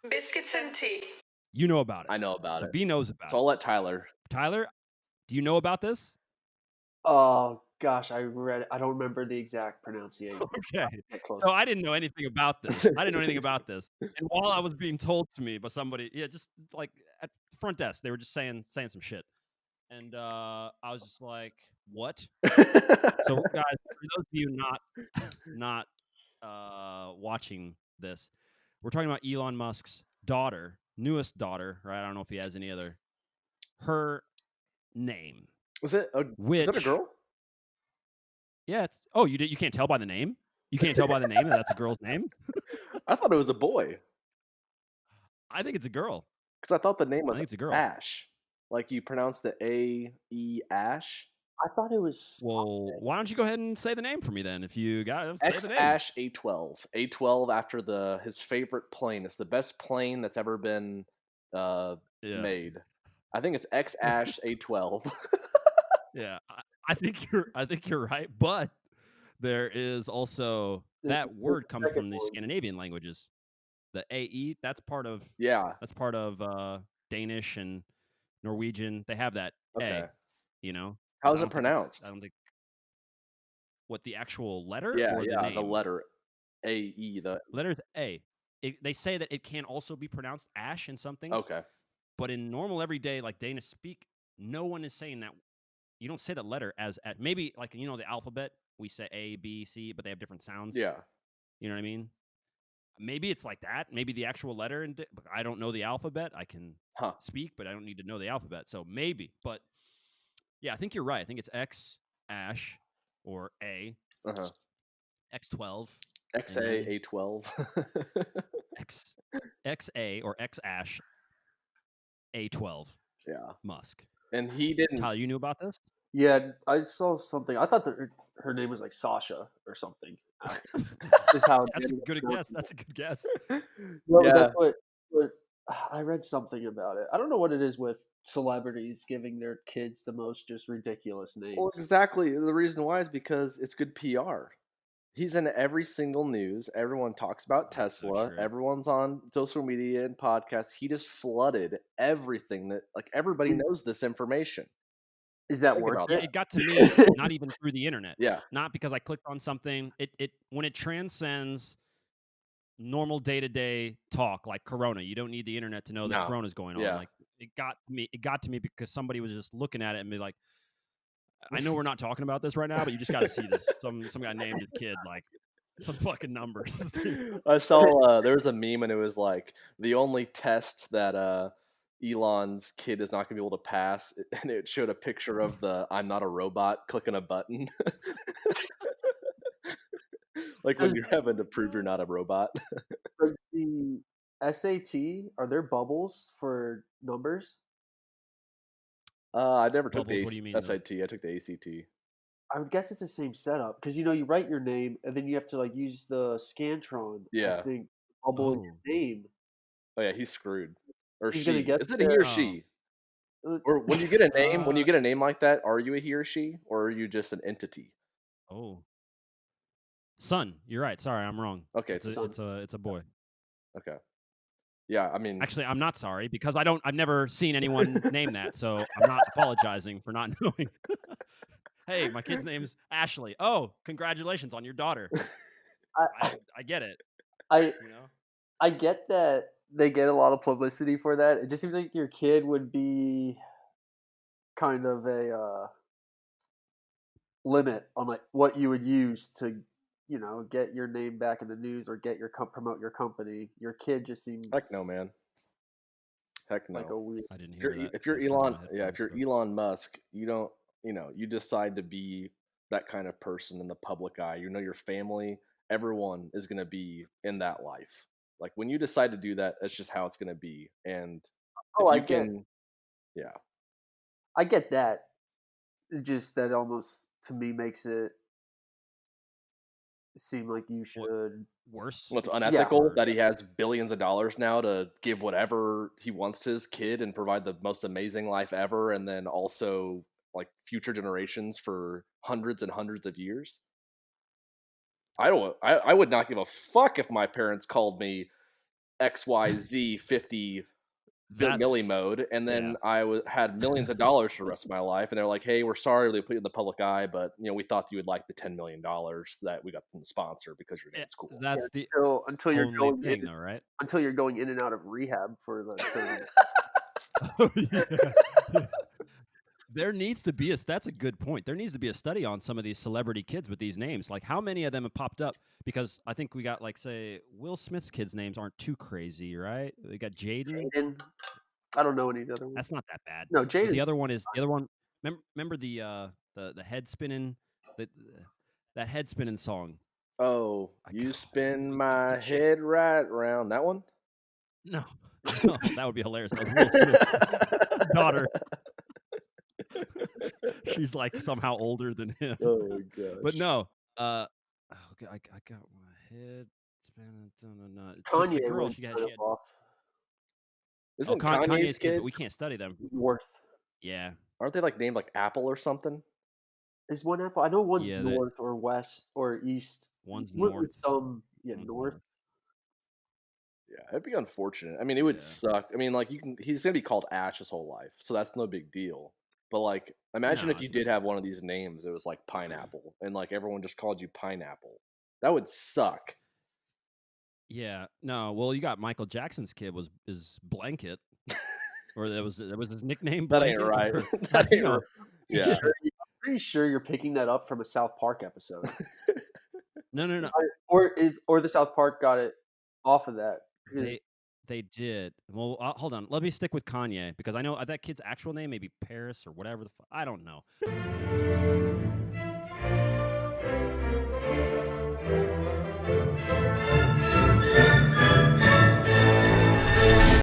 Biscuits and tea. You know about it. I know about So it. B knows about So it. I'll let Tyler. Tyler, do you know about this? Oh gosh, I read it. I don't remember the exact pronunciation. Okay. Get close. So I didn't know anything about this. I didn't know anything about this. And while I was being told to me by somebody, just like at the front desk, they were just saying some shit. And I was just like, "What?" So guys, for those of you not watching this, we're talking about Elon Musk's daughter, newest daughter, right? I don't know if he has any other. Her name, Is it a which girl? yeah, it's you can't tell by the name. You can't tell by the name that that's a girl's name. I thought it was a boy I think it's a girl. because I thought the name I was think it's a girl. Ash. Like you pronounce the A-E Ash. I thought it was Well, why don't you go ahead and say the name for me then? If you got it, say X the name. Ash A12. A12 after his favorite plane. It's the best plane that's ever been Yeah, made. I think it's X Ash A12. yeah. I think you're right, but there is also that word comes second from the one. Scandinavian languages. The AE, that's part of Yeah. Danish and Norwegian. They have that Okay. A, you know. How But is it pronounced? I don't think what the actual letter Yeah, or the yeah, the name. letter AE. The Letter's A. They say that it can also be pronounced ash in some things, okay. but in normal everyday like Danish speak, no one is saying that. You don't say that letter as at maybe like the alphabet. We say A, B, C, but they have different sounds. Yeah. You know what I mean? Maybe it's like that. Maybe the actual letter, but I don't know the alphabet. I can speak, but I don't need to know the alphabet. So maybe, but yeah, I think you're right. I think it's X Ash or A X12 XA A12. XA or X Ash A12. Yeah. Musk. And he didn't. Tyler, you knew about this? Yeah, I saw something. I thought that her name was like Sasha or something. Is how That's a good guess. That's a good guess. Well, Yeah. that's what I read something about it. I don't know what it is with celebrities giving their kids the most just ridiculous names. Well, exactly. The reason why is because it's good PR. He's in every single news. Everyone talks about That's so Tesla. true. Everyone's on social media and podcasts. He just flooded everything that like everybody knows this information. Is that Think worth about Yeah, it? it got to me not even through the internet. Yeah. Not because I clicked on something. It when it transcends normal day-to-day talk like corona, you don't need the internet to know that No. corona's going on. Yeah. Like it got to me because somebody was just looking at it and be like, I know we're not talking about this right now, but you just got to see this. Some guy named his kid like some fucking numbers. I saw there was a meme and it was like the only test that Elon's kid is not gonna be able to pass, and it showed a picture of the "I'm not a robot" clicking a button, like when Does, you're having to prove you're not a robot. does the SAT, are there bubbles for numbers? I never took Bubbles, the what do you mean? SAT. I took the ACT. I would guess it's the same setup because you write your name and then you have to like use the Scantron. Yeah. I think bubble in your name. Oh yeah, he's screwed. Or He's gonna she. get Is it a he there. or she? Uh, Or when you get a name, when you Uh, get a name like that, are you a he or she, or are you just an entity? oh, son, you're right. Sorry, I'm wrong. Okay, It's it's a boy. okay. Yeah, I mean, Actually, I'm not sorry because I've never seen anyone name that, so I'm not apologizing for not knowing. Hey, my kid's name's Ashley. Oh, congratulations on your daughter. I, I get it. I You know. I get that they get a lot of publicity for that. It just seems like your kid would be kind of a limit on like what you would use to, get your name back in the news or get your promote your company. Your kid just seems heck no, man. Heck like no. a weird. I didn't hear that. If you're I just turned on Elon, my yeah, if headphones, you're but Elon Musk, you don't, you decide to be that kind of person in the public eye. You know, your family, everyone is going to be in that life. Like when you decide to do that, that's just how it's going to be. And Oh, if you can, yeah, I get that. Just that almost to me makes it seem like you what should. worse? well, it's Yeah, unethical that he has billions of dollars now to give whatever he wants to his kid and provide the most amazing life ever, and then also like future generations for hundreds and hundreds of years. I would not give a fuck if my parents called me XYZ 50 That milli mode, and then yeah. had millions of dollars for the rest of my life, and they're like, "Hey, we're sorry they put you in the public eye, but we thought you would like the $10 million that we got from the sponsor because your Eh, name's cool." Yeah, that's the until you're only going in thing though, right? until you're going in and out of rehab for the Oh, yeah. Yeah. There needs to be that's a good point. There needs to be a study on some of these celebrity kids with these names. Like how many of them have popped up? Because I think we got like say Will Smith's kids' names aren't too crazy, right? We got Jaden. Jaden. I don't know any of the other ones. That's not that bad. No, But the Jaden. other one is the other one. Remember the head spinning the that head spinning song. Oh, I you got spin the my chick. head right round. That one? No, no, that would be hilarious. That was Will Smith's daughter. She's like somehow older than him. Oh my But gosh. no, oh, I got my head spinning. The Kanye girl went she had, kind she of had. off Oh, Isn't Kanye's Kanye's kids, kid? but we can't study them. north. Yeah, Aren't they like named like Apple or something? Is one apple? I know one's yeah. north or west or east. One's Went with north. some One's north. north. Yeah, it'd be unfortunate. I mean, it would Yeah. suck. I mean, like he's gonna be called Ash his whole life, so that's no big deal. But like, imagine No, if you it's not. did have one of these names, it was like Pineapple, and like everyone just called you Pineapple. That would suck. Yeah, no. Well, you got Michael Jackson's kid is Blanket, or that was his nickname That ain't Blanket. right. Or how That do you ain't know? right. Yeah. I'm pretty sure you're picking that up from a South Park episode. No, no, no. Or the South Park got it off of that. Because They did. Well, hold on. Let me stick with Kanye because I know that kid's actual name may be Paris or whatever I don't know.